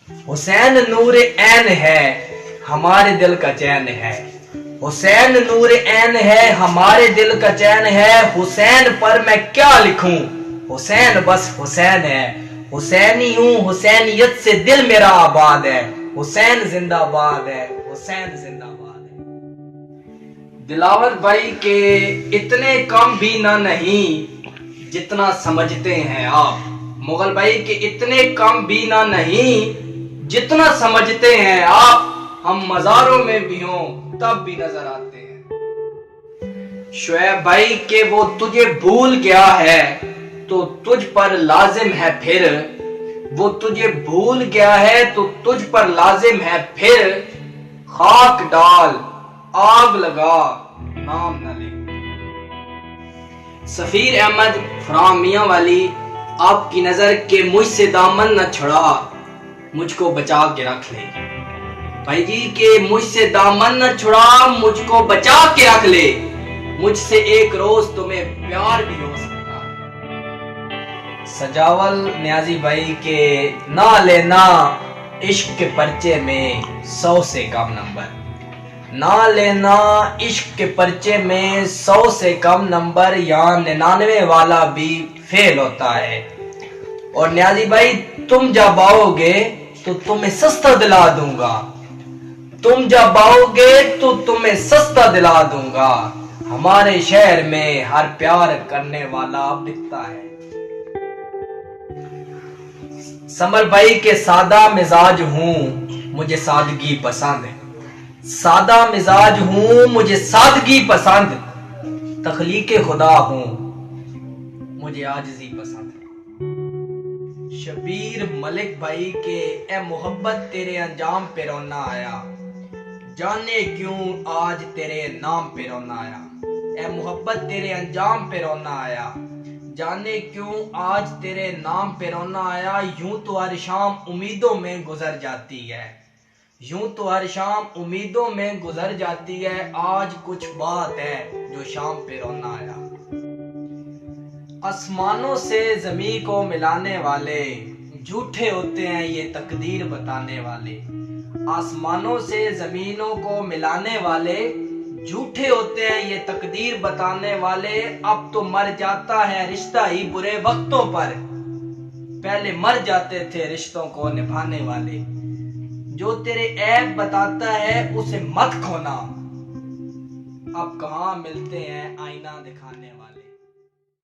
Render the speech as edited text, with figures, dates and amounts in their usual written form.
حسین نور عین ہے ہمارے دل کا چین ہے، حسین نور عین ہے ہمارے دل کا چین ہے، حسین پر میں کیا لکھوں، حسین بس حسین ہے، حسینی ہوں حسینیت سے دل میرا آباد ہے، حسین زندہ باد ہے، حسین زندہ باد ہے۔ دلاور بھائی کے اتنے کم بھی نہ نہیں جتنا سمجھتے ہیں آپ، مغل بھائی کے اتنے کم بھی نہ نہیں جتنا سمجھتے ہیں آپ، ہم مزاروں میں بھی ہوں تب بھی نظر آتے ہیں۔ شعیب بھائی کہ وہ تجھے بھول گیا ہے تو تجھ پر لازم ہے پھر، وہ تجھے بھول گیا ہے تو تجھ پر لازم ہے پھر، خاک ڈال آگ لگا نام نہ لے۔ سفیر احمد فرام میاں والی، آپ کی نظر کہ مجھ سے دامن نہ چھڑا مجھ کو بچا کے رکھ لے، بھائی جی کہ مجھ سے دامن نہ چھڑا مجھ کو بچا کے رکھ لے، مجھ سے ایک روز تمہیں پیار بھی ہو سکتا ہے۔ سجاول نیازی بھائی کہ نہ لینا عشق کے پرچے میں 100 سے کم نمبر، نہ لینا عشق کے پرچے میں 100 سے کم نمبر، یا 99 والا بھی فیل ہوتا ہے۔ اور نیازی بھائی تم جب آؤ گے تو تمہیں سستا دلا دوں گا، تم جب آؤ گے تو تمہیں سستا دلا دوں گا، ہمارے شہر میں ہر پیار کرنے والا بکتا ہے۔ سمر بھائی کے سادہ مزاج ہوں مجھے سادگی پسند، سادہ مزاج ہوں مجھے سادگی پسند، تخلیق خدا ہوں مجھے عاجزی پسند۔ شبیر ملک بھائی کہ اے محبت تیرے انجام پہ رونا آیا، جانے کیوں آج تیرے نام پہ رونا آیا، اے محبت تیرے انجام پہ رونا آیا، جانے کیوں آج تیرے نام پہ رونا آیا، یوں تو ہر شام امیدوں میں گزر جاتی ہے، یوں تو ہر شام امیدوں میں گزر جاتی ہے، آج کچھ بات ہے جو شام پہ رونا آیا۔ آسمانوں سے زمین کو ملانے والے جھوٹے ہوتے ہیں یہ تقدیر بتانے والے، آسمانوں سے زمینوں کو ملانے والے جھوٹے ہوتے ہیں یہ تقدیر بتانے والے، اب تو مر جاتا ہے رشتہ ہی برے وقتوں پر، پہلے مر جاتے تھے رشتوں کو نبھانے والے، جو تیرے عیب بتاتا ہے اسے مت کھونا، اب کہاں ملتے ہیں آئینہ دکھانے والے۔